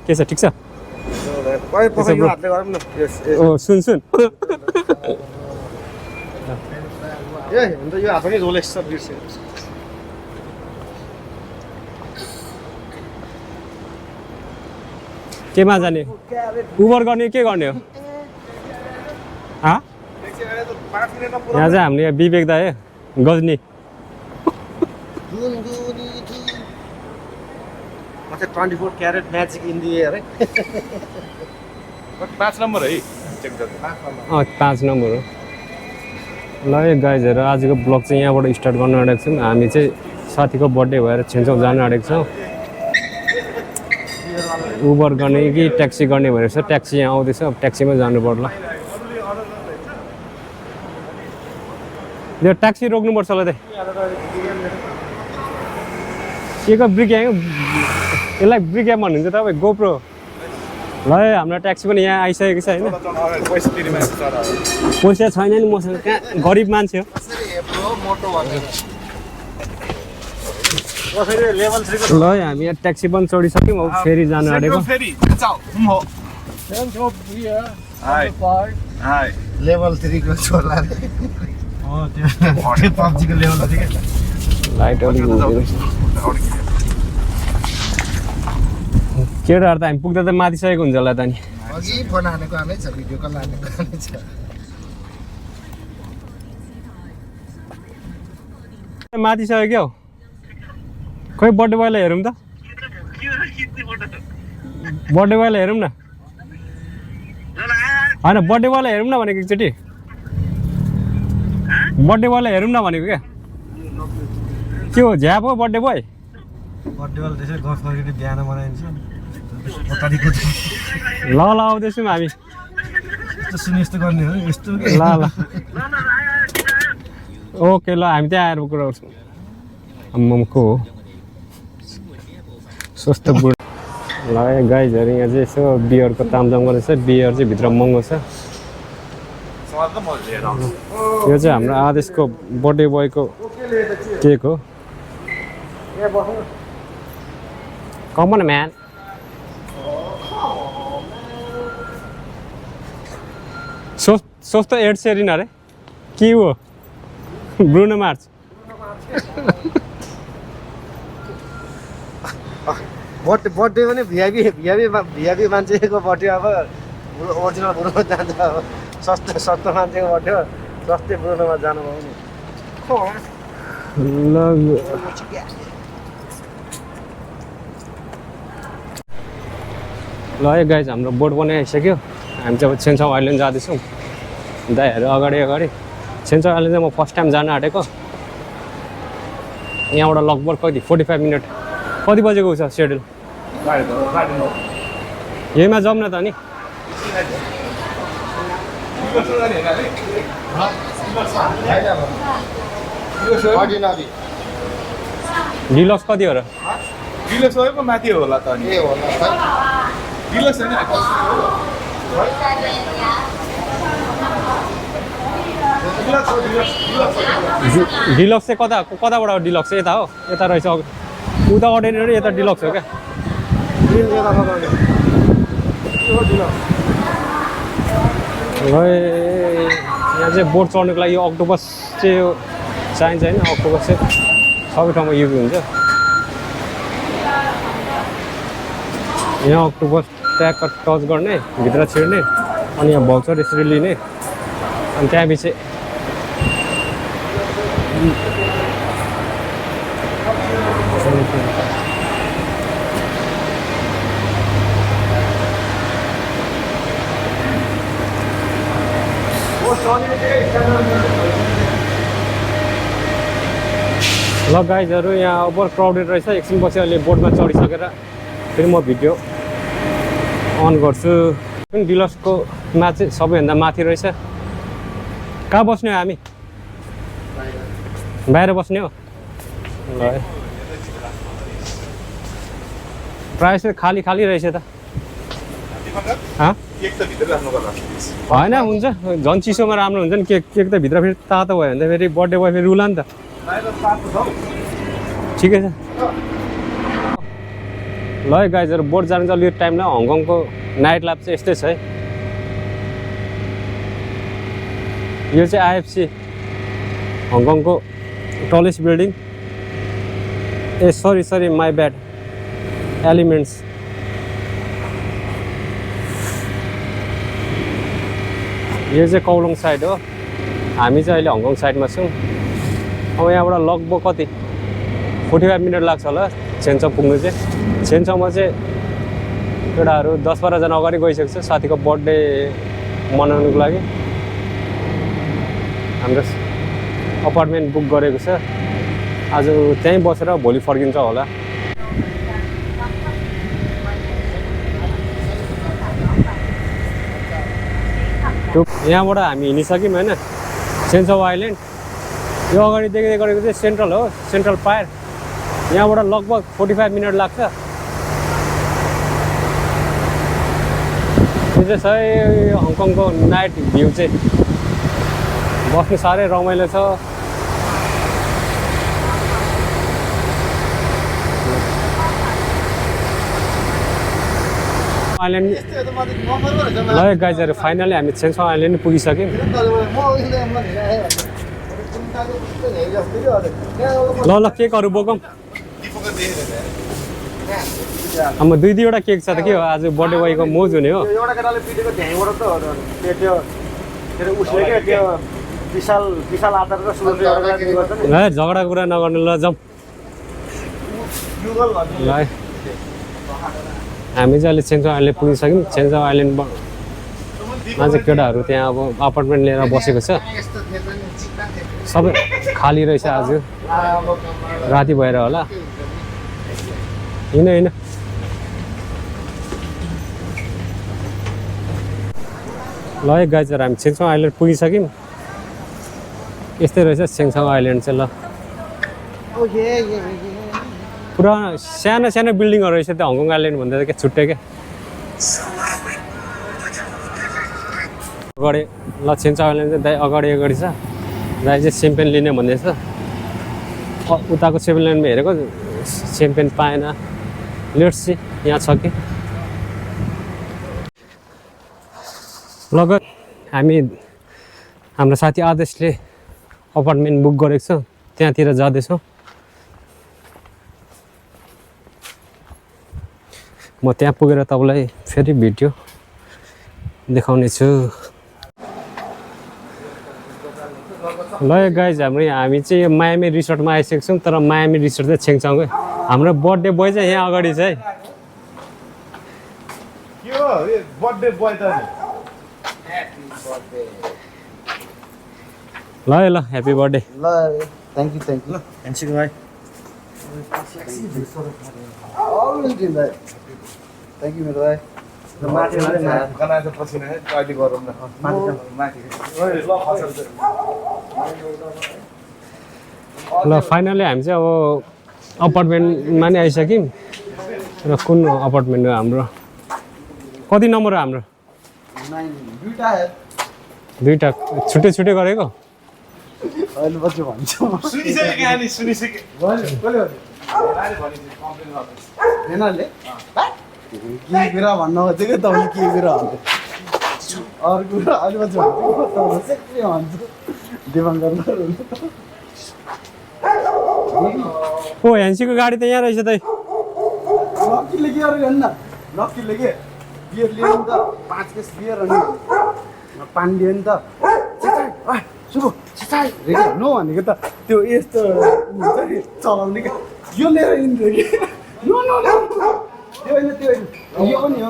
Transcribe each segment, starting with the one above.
के छ ठिक छ ओ सुन सुन केमा जाने उबर गर्ने के गर्ने हो यहाँ चाहिँ हामीले यहाँ विवेक दाइ गजनी 24 carat magic in the air है 5 नम्बर है 5 नम्बर हो ल गाइजहरु आजको ब्लग चाहिँ यहाँबाट स्टार्ट गर्न आँटेको छौँ हामी चाहिँ साथीको बर्थडे भएर छेन्चौँ जान आँटेको छौँ उबर गर्ने कि ट्याक्सी गर्ने भनेर छ ट्याक्सी यहाँ आउँदैछ अब ट्याक्सीमा जानु पर्ला यो ट्याक्सी रोक्नुपर्छ होला के को ब्रिक्याङ यसलाई ब्रिक्याम भन्नुहुन्छ तपाईँ गोप्रो ल हाम्रो ट्याक्सी पनि यहाँ आइसकेको छ होइन पैसा छैन नि मसँग कहाँ गरिब मान्छे हो ल हामी यहाँ ट्याक्सी पनि चढिसक्यौँ अब फेरि जानु आँटेको लेभल 3 को छोरा पब्जीको लेभल 3 लाइट अलिक केटाहरू त हामी पुग्दा त माथिसकेको हुन्छ होला त नि अघि फोन हानेको हानै छ भिडियो कल हानेको हानै छ माथिसक्यो क्या हो खोइ बर्थडे बोयलाई हेरौँ त बर्थडे बोयलाई हेरौँ न होइन बर्थडे बोयलाई हेरौँ न भनेको एकचोटि बर्थडे बोयलाई हेरौँ न भनेको क्या के हो झ्याप हो बर्थडे बोय बर्थडे वाला त्यसै गफ गरेर बिहान मनाइन्छ ल ल आउँदैछौँ हामी यस्तो यस्तो गर्ने हो यस्तो ल ल ओके ल हामी त्यहाँ आएर कुरा गर्छौँ आम्माको हो स्वस्थ बुढ ल गाइजहरू यहाँ चाहिँ यसो बियरको तामझाम गर्दैछ बियर चाहिँ भित्र महँगो छ यो चाहिँ हाम्रो आदेशको बर्थडे बोयको केक हो कमन म्यान सोच त एड सेरिन अरे के हो ब्रुनो मार्च बर्थडे पनि भिआइपी मान्छेको बर्थडे अब ओरिजिनल ब्रुनो जान्छ अब सस्तो मान्छेको बर्थडे हो सस्तै ब्रुनोमा जानु भयो ल है गाइज हाम्रो बोट पनि आइसक्यो हामी चाहिँ अब छेन्साउ आइल्यान्ड जाँदैछौँ दाइहरू अगाडि छेन्साउ आइल्यान्ड चाहिँ म फर्स्ट टाइम जान आँटेको यहाँबाट लगभग कति 45 मिनट कति बजेको छ सेड्युल यहीमा जाउँ न त नि डिलक्स कति हो र डिलक्स सबैको माथि होला त नि डिलक्स हैन डिलक्स चाहिँ कताबाट डिलक्स यता हो यता रहेछ उता अर्डिनेरी यता डिलक्स हो क्या यहाँ चाहिँ बोट चढ्नुको लागि अक्टोपस चाहिँ चाहिन्छ होइन अक्टोपस चाहिँ सबै ठाउँमा युज हुन्छ यहाँ अक्टोपस ट्याग टच गर्ने भित्र छिर्ने अनि यहाँ भाउचर यसरी लिने अनि त्यहाँपछि ल गाइजहरू यहाँ ओभर क्राउडेड रहेछ एकछिनपछि अहिले बोटमा चढिसकेर फेरि म भिडियो अन गर्छु डिलक्सको मा चाहिँ सबैभन्दा माथि रहेछ कहाँ बस्ने हो हामी बाहिर बस्ने हो ल प्रायः चाहिँ खाली खाली रहेछ त होइन हुन्छ झन् चिसोमा राम्रो हुन्छ नि केक त भित्र फेरि तातो भयो भने त फेरि बर्थडे भयो फेरि रुला नि त ठिकै छ ल है गाइजहरू बोट जानु चाहिँ यो टाइममा हङकङको नाइट लाइफ चाहिँ यस्तै छ है। यो चाहिँ आइएफसी हङकङको tallest building ah sorry my bad elements. यो चाहिँ कौलोङ साइड हो, हामी चाहिँ अहिले हङकङ साइडमा छौँ। अब यहाँबाट लगभग कति 45 मिनट लाग्छ होला छेन्चाउ पुग्नु चाहिँ। छेन्चाउमा चाहिँ केटाहरू 10-12 जना अगाडि गइसकेको छ साथीको बर्थडे मनाउनुको लागि। हाम्रो अपार्टमेन्ट बुक गरेको छ, आज त्यहीँ बसेर भोलि फर्किन्छ होला। यहाँबाट हामी हिँडिसक्यौँ होइन छेन्चाउ आइल्यान्ड। यो अगाडि देख्दै गरेको चाहिँ सेन्ट्रल हो, सेन्ट्रल पायर। यहाँबाट लगभग 45 मिनट लाग्छ। यो चाहिँ छ हङकङको नाइट भ्यू चाहिँ, बस्नु साह्रै रमाइलो छ। आइल्यान्ड ल गाइजहरू फाइनली हामी छेन्चाउ आइल्यान्ड पुगिसक्यौँ। ल केकहरू बोकौँ। अब 2-2वटा केक छ त के हो, आज बर्थडे बोयको मोज हुने हो। एउटा केटाले पिटेको ढ्याङबाट त त्यो उसले के त्यो विशाल आधारको सुरु गर्छ नि। ल झगडा कुरा नगर्नु, ल जाउँ। ल हामी चाहिँ अहिले छेन्चाउ आइल्यान्ड पुगिसक्यौँ। छेन्चाउ आइल्यान्डमा चाहिँ केटाहरू त्यहाँ अब अपार्टमेन्ट लिएर बसेको छ, सबै खाली रहेछ। आज राति भएर होला। होइन ल है गाइजहरू हामी छेन्चाउ आइल्यान्ड पुगिसक्यौँ। यस्तै रहेछ छेन्चाउ आइल्यान्ड चाहिँ। ल पुरा सानो सानो बिल्डिङहरू रहेछ त्यो हङकङ आइल्यान्ड भन्दा क्या छुट्टै क्या। अगाडि ल छेन्चाउ आइल्यान्ड चाहिँ दाइ अगाडि छ। दाइ चाहिँ सेम्पेन लिने भन्दैछ। उताको सेम्पेनमा हेरेको सेम्पेन पाएन। लेट्स सी यहाँ छ कि। लगत हामी हाम्रो साथी आदेशले अपार्टमेन्ट बुक गरेको छ, त्यहाँतिर जाँदैछौँ। म त्यहाँ पुगेर तपाईँलाई फेरि भिडियो देखाउने छु। ल गाइज हामी चाहिँ यो मायामी रिसोर्टमा आइसकेको छौँ, तर मायामी रिसोर्ट चाहिँ छेन्चाउकै। हाम्रो बर्थडे बोय चाहिँ यहाँ अगाडि छ है। के हो बर्थडे बोय त ल ह्याप्पी बर्थडे। ल थ्याङ्क यू ल ह्यान्डसेक भाइ। थ्याङ्क यू मेरो भाइ। ल फाइनली हामी चाहिँ अब अपार्टमेन्टमा नै आइसक्यौँ। र कुन अपार्टमेन्ट हो हाम्रो, कति नम्बर हो हाम्रो? 2टा छुट्टै गरेको। अहिले पछि भन्छु के कुरा भन्न खोजेको तपाईँले, के कुरा भन्नु अर्को कुरा अहिले पछि भन्छु दिवाङ्कर। ओ ह्यान्सीको गाडी त यहाँ रहेछ त। लक्कीले के गरेको हेर्नु न, लक्कीले के बियर लियो नि त, 5 केस बियर अनि पानी दियो नि त। सुबु नो भनेको त त्यो यस्तो हुन्छ नि चलाउने क्या, यो लिएर हिँड्थ्यो कि। नो त्यो होइन यो पनि हो।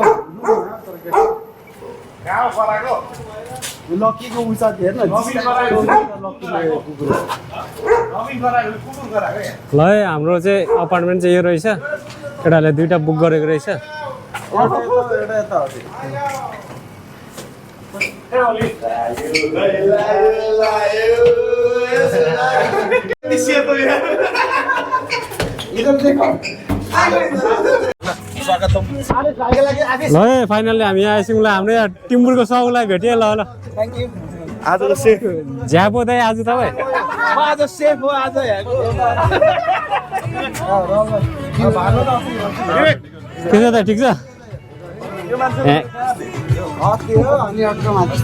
लक्कीको उसा थियो हेर्न। ल है हाम्रो चाहिँ अपार्टमेन्ट चाहिँ यो रहेछ। केटाले 2टा बुक गरेको रहेछ। ल है फाइनल्ली हामी यहाँ आइसक्यौँ। ल हाम्रो यहाँ टिम्बुरको साउलाई भेटियो। ल आजको सेफ झ्यापो दाइ आज तपाईँ। म आज सेफ हो आज के छ त ठिक छ ए हत्के हो अनि अर्को माथि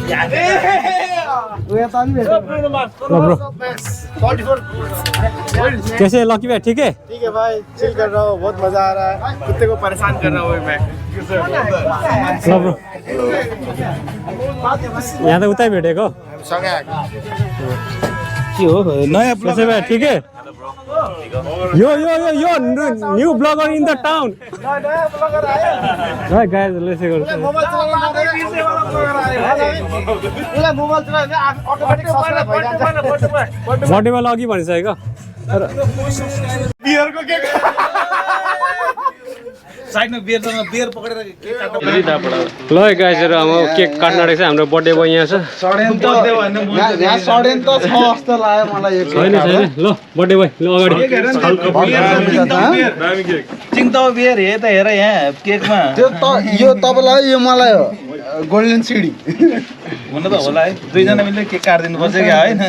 उयो त नि भेट्यो ल ब्रो कैसे लकी भाई ठीक है ठीक है भाई चिल कर रहा हूँ बहुत मजा आ रहा है कुत्ते को परेशान कर रहा हूँ मैं ल ब्रो यहाँ त उतै भेटेको के हो नयाँ कैसे भाई ठीक है यो new bagger in the town है गाइस लेसे गर्छ मोबाइल चलाउने अटोमेटिक सब्स्क्राइब भइजान्छ बर्थडेमा लगी भनिसकेको बियरको केक साइडमा बियर पकडेर केक काट्नु ल गाइसहरु अब केक काट्न रहेछ हाम्रो बर्थडे बोय यहाँ छ सडेन त यहाँ सडेन त छ जस्तो लाग्यो मलाई यो छैन ल बर्थडे बोय ल अगाडि चिङतो बियर हे त हेर यहाँ केकमा त्यो त यो तपाईलाई यो मलाई हो गोल्डन सिडी हुन त होला है दुईजना मिलेर केक काट्दिनु पर्छ क्या हैन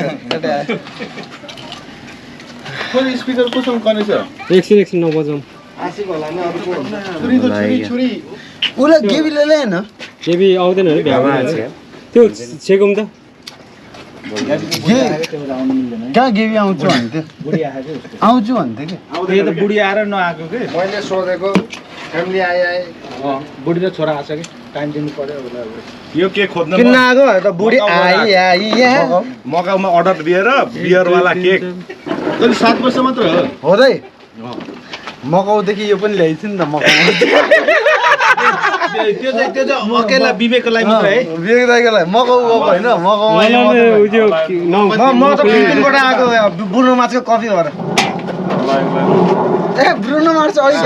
खोइ स्पिकर कोसँग कनेक्ट छ एकछिन नबजाउँ छुरी उले गेबीले ल्याएन केबी आउँदैन अरे भ्यामा त्यो छेकौँ त कहाँ गेबी आउँछु भन्थ्यो आउँछु भन्थ्यो कि यो त बुढी आएर नआएको के मैले सोधेको फ्यामिली आए बुढी र छोरा आछ कि टाइम दिनु पर्यो होला यो केक खोज्न किन आएको त बुढी आई मकाउमा अर्डर दिएर बियर वाला केक तैले 7 वर्ष मात्र हो हो दै मकाउदेखि यो पनि ल्याइछु नि त मकाउ त्यो चाहिँ अकेला विवेकको लागि मात्र है विवेक दाइको लागि मकाउ गएको होइन मकाउमा म त फिलिपिनबाट आएको ब्रुनो मार्सको कफी भएर ए ब्रुनो मार्स अलिक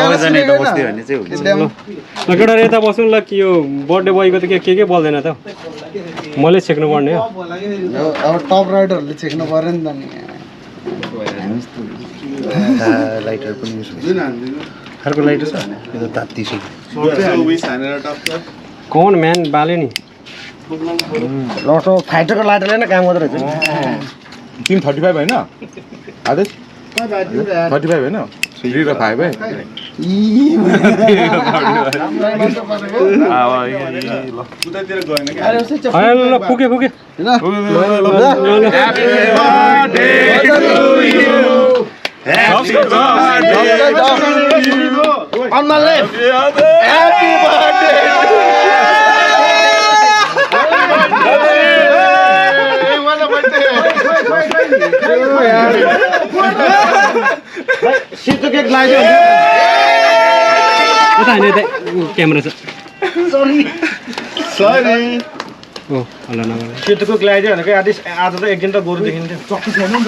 केटा यता बस्नु ल कि यो बर्थडे बोयको त के बोल्दैन त मैले छेक्नु पर्ने हो अब टप राइडरहरूले छेक्नु पर्यो नि त नि लाइटर पनि युज हुन्छ अर्को लाइटर छ यो त तात्ती छ कौन म्यान बाले नि लटो फाइटरको लाइटरले नै काम गर्दो रहेछ तिमी 35 हैन आदेश 35 हैन 3 र 5 है उतातिर गएन के ल फुके Happy birthday to you. Happy birthday to you. On my left. Happy birthday. सिटको केक लाग्यो यता हैन यता क्यामेरा छ सरी ओ हल्ला नगर सिटको केक लाग्यो भनेको आज त एक दिन त गोरु देखिन्थ्यो चक्की छैन नि त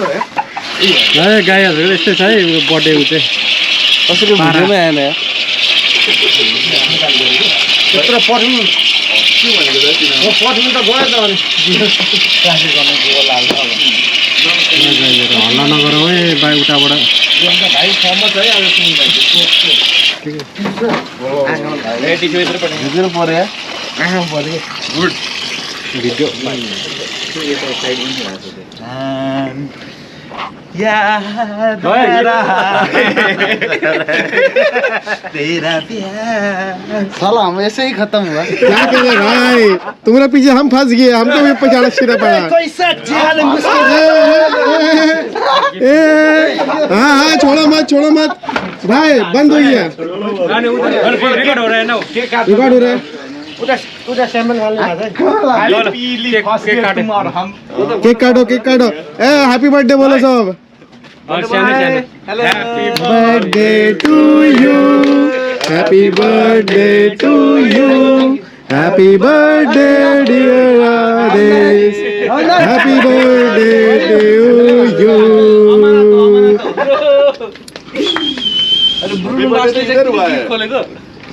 ए गाईहरुको यस्तै छ है बर्थडे उ चाहिँ कसैको भिडियोमै आएन यार त्यत्रो पठिनु के भनेको त पठिनु त गयो त अनि ट्राफिक गर्ने गोल हाल्छ अब हल्ला नगर है बाई उताबाट भाइ फर्मस है अब सुन भाइ भित्र पर्यो आँखा पर्यो गुड भिडियो याद तेरा प्यार साला हम ऐसे ही खत्म हुआ क्या करें भाई तुम्हारे पीछे हम फंस गए हमको भी पचाड़ा सीधा पड़ा कैसा जाल हाँ छोड़ो मत भाई बंद हो गया रिकॉर्ड हो रहा है ना रिकॉर्ड हो रहा है उधर सैंपल वाले केक काटो ए हैप्पी बर्थडे बोलो सब और सानो happy birthday to you happy birthday to you happy birthday dear Aadesh happy birthday to you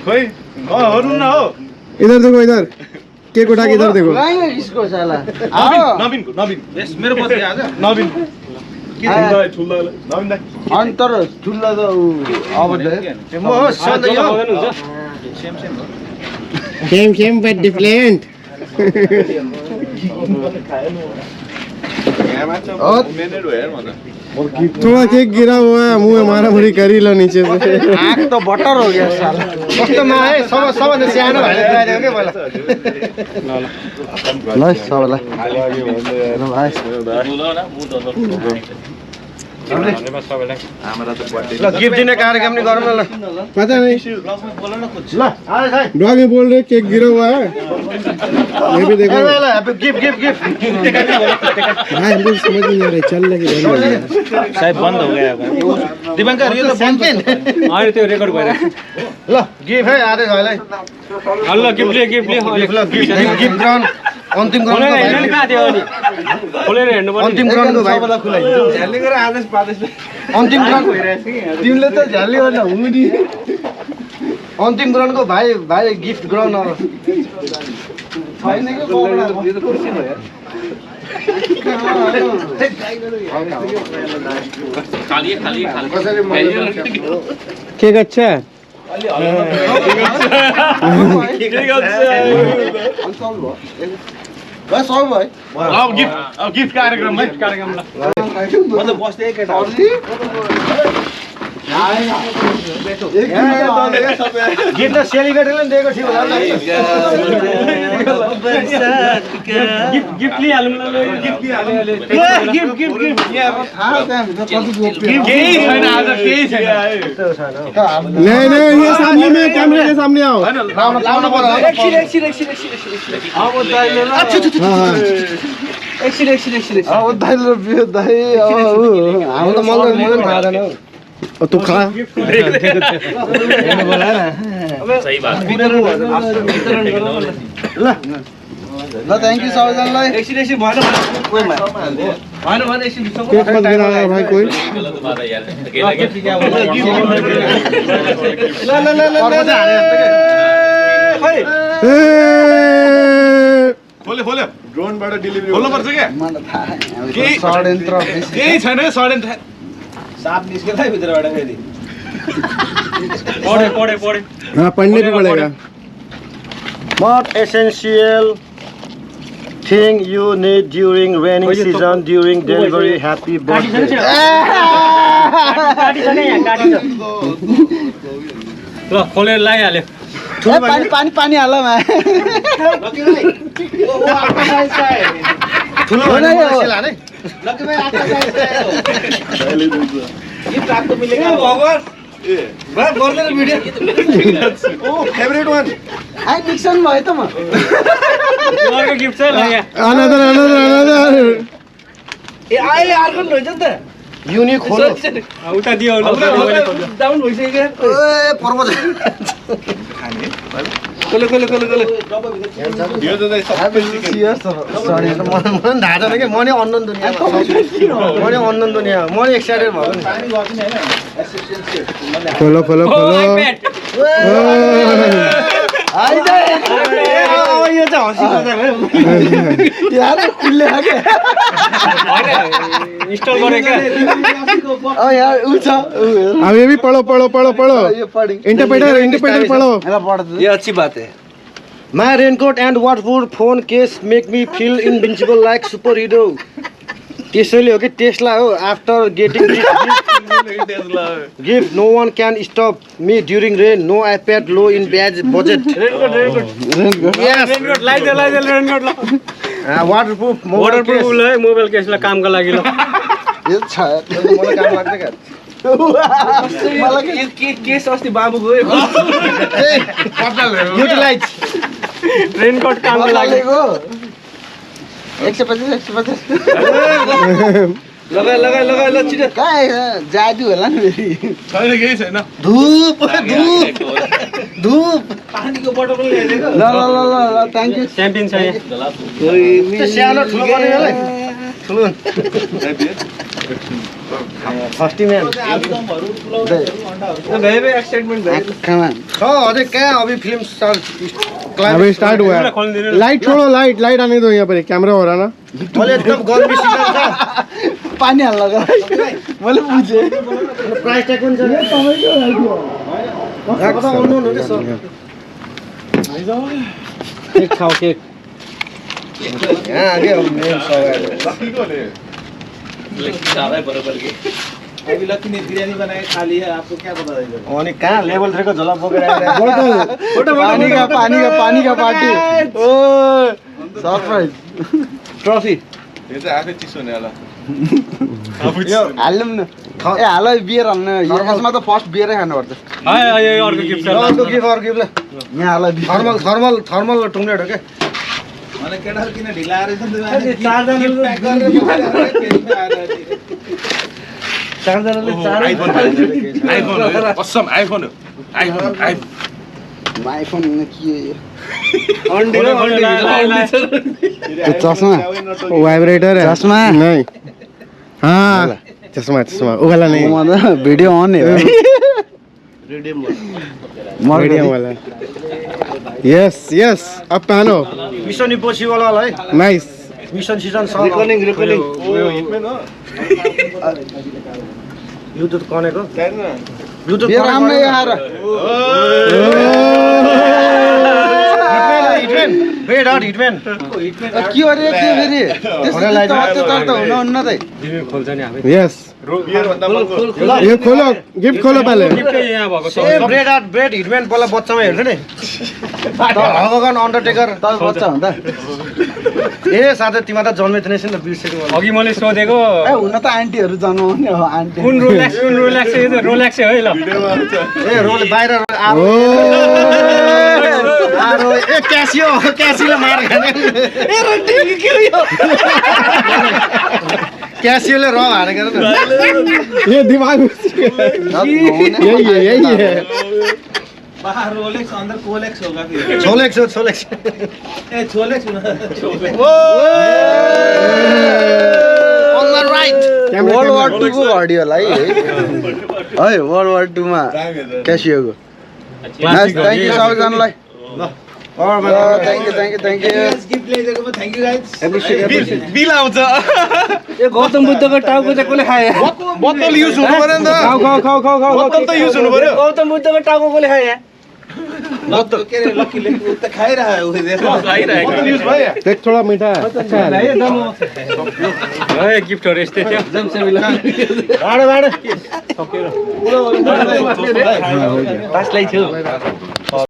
खोइ हरु न हो इधर देखो इधर केक उठा के इधर देखो इसको साला नवीन यस मेरो पछि आज नवीन के ठुल्दा नवीन दाइ अन्तर ठुलो त अब म सधैँ यो सेम बट डिफरेंट यहाँ मात्र मेनेड हो यार म त थोड़ा केक गिरा हुआ है मुंह में मारा मुरी करी लो नीचे से आँख तो बटर हो गया साला कस्तोमा है सबभन्दा सानो भाइले खुवाइदियो के पहिला ल सबैलाई ल गिफ्ट दिने कार्यक्रम नि गरौँ न ल पता नहीं ल आए भाइ ब्लॉग में बोल रहे केक गिरा हुआ है ये भी देखो ल गिफ्ट गिफ्ट गिफ्ट भाई हमको समझ नहीं आ रहा है चल लगे शायद बंद हो गया दिवाकर यो त बन्द छैन अहिले त्यो रेकर्ड भइरहेको ल गिफ्ट है आदेश भाइलाई ल गिफ्ट ले ल गिफ्ट ग्राउन्ड अन्तिम ग्राउन्डको भाइ कहाँ थियो अनि खोलेर हेर्नु पर्ने अन्तिम ग्राउन्डको भाइ अन्तिम ग्राउन्ड तिमीले त झ्याली गर्न हुँदी अन्तिम ग्राउन्डको भाइ गिफ्ट ग्राउन्ड छैन के कुर्सी भयो केक अच्छा है बस आउ भाइ अब गिफ्ट कार्यक्रम है मतलब बस्दै केटा गिफ्ट त सेलिब्रेटीले नि दिएको थियो होला गिफ्ट लिहालौँ न केही छैन आज केही छैन नहीं ये सामने में कैमरे के सामने आओ लाउन पर्यो एकछिन अब दाइले र बियो दाइ हाम्रो त मलाई थाहा छैन हौ तू खा सही बात ल थ्याङ्क यू सबैजनालाई केक मत गिराना भाई कोई खोल्यो ड्रोनबाट डेलिभरी खोल्नुपर्छ क्या मलाई थाहा षड्यन्त्र केही छैन षड्यन्त्र पढे हाँ पढ़ने भी पड़ेगा What essential thing you need during raining season during delivery? Happy birthday. ल खोलेर लगाइहाल्यो पानी पानी हाल फेभरेट वान आई मिक्सन भयो त म अर्को गिफ्ट चाहिँ लाग्यो अनदर ए अहिले अर्को लैजाऊ त युनिक खोलो उता दियो डाउन भइसक्यो ए पर्व खोले सरी मन थाहा छैन कि म नै अनन दुनिया म नै एक्साइटेड भएको नि खोलो यो चाहिँ हँसी मजाक यार खुल्ले खाके इन्स्टल गरे क्या यार उ छ अब ये भी पढ़ो यो पढी इंटरप्रेटर पढ़ो ये अच्छी बात है My raincoat and waterproof phone case make me feel invincible like superhero. त्यसैले हो कि टेस्ला हो after getting gift no one can stop me during rain no iPad लो इन ब्याज बजेट वाटरप्रुफ मोबाइल केसलाई कामको लागि ल मलाई काम लाग्छ क्या केस अस्ति बाबु गयो युटिलाइज रेनकोट कामको लागि 150 लगा ल छिटो कहाँ जादु होला नि फेरि छैन केही छैन धुप पानीको बोतल पनि ल्याइदिएको ल थ्याङ्क यू च्याम्पियन छ यहाँ सानो ठुलो गर्ने होला ठुलो फर्स्ट म्यान भेरी एक्साइटमेन्ट भयो कमान अझै कहाँ अभी फिल्म अभी स्टार्ट हुआ है लाइट छोड़ो लाइट आने दो यहाँ पर कैमरा हो रहा ना मैले एकदम गर्मी सिजन छ पानी हाल्न लगा मैले बुझे प्राइस ट्याग पनि छ केक खाऊ केक यहाँ आगे मेन सवाल सारा बराबर के अभी लकी ने बिरयानी बनाए खा लिया आपको क्या पता रहेगा अनि कहाँ लेभल 3 को झोला बोकेर आइरहेको पानी का पार्टी ओ सरप्राइज ट्रफी यो चाहिँ आफै चिसो हुने होला यो हाल्लौँ न ए हाल बियर हाल्नु यसमा त फर्स्ट बियरै खानुपर्छ अर्को गिफ्ट छ अर्को गिफ्ट ल यहाँ हाल थर्मल टुङ्गेट हो के मलाई केटाहरु किन ढिला आएछ नि त चारजनाले आइफोन कसम आइफोन आइफोन के चश्मा वाइब्रेटर है चश्मा नहीं हाँ चश्मा चश्मा वो वाला नहीं भिडियो अन है मीडियम वाला यस यस अब पहनो मिशन इम्पोसिबल वाला है nice mission season 7 recalling Bluetooth connect हो ब्लुटुथ राम्रो यार हिटम्यान के अरे के फेरि त्यस्तो हुनुहुन्न त खोल्छ नि आफै यस ये खोलो गिफ्ट खोलो पहले यहाँ भएको छ ए ब्रेड हिटम्यान पहिला बच्चामा हेर्छ नि हगन अन्डरटेकर त बच्चा हुँदा ए साथै तिमी त जन्मै थिएनस् नि त बिर्सेको अघि मैले सोधेको ए हुन त आन्टीहरू जन्माउने हो आन्टी कुन रोलेक्स यो त रोलेक्स है ल ए रोल बाहिर आरो ए क्यासियोले मार खाने ए रड्डी के यो क्यासियोले र हानेको र ये दिमाग में यही है बाहर रोलेक्स अंदर कोलेक्स होगा फिर छोलेक्स ए छोलेक्स on the right world war 2 को हड्यो होला है वर्ल्ड वार 2 मा क्यासियोको थ्याङ्क यू सबैजनालाई थ्याङ्क यू गिफ्ट ल्याइदिएको थ्यांक यू गाइस बिल आउँछ ए गौतम बुद्धको टाउको चाहिँ कसले खाए बोतल युज हुनु पर्यो नि त खाऊ बोतल त युज हुनु पर्यो गौतम बुद्धको टाउको कसले खाए बोतल के रे लकी ले उ त खाइरहा हो देखो बोतल युज भयो देख थोड़ा मीठा है अच्छा है गिफ्टहरु यस्तै थियो बाडा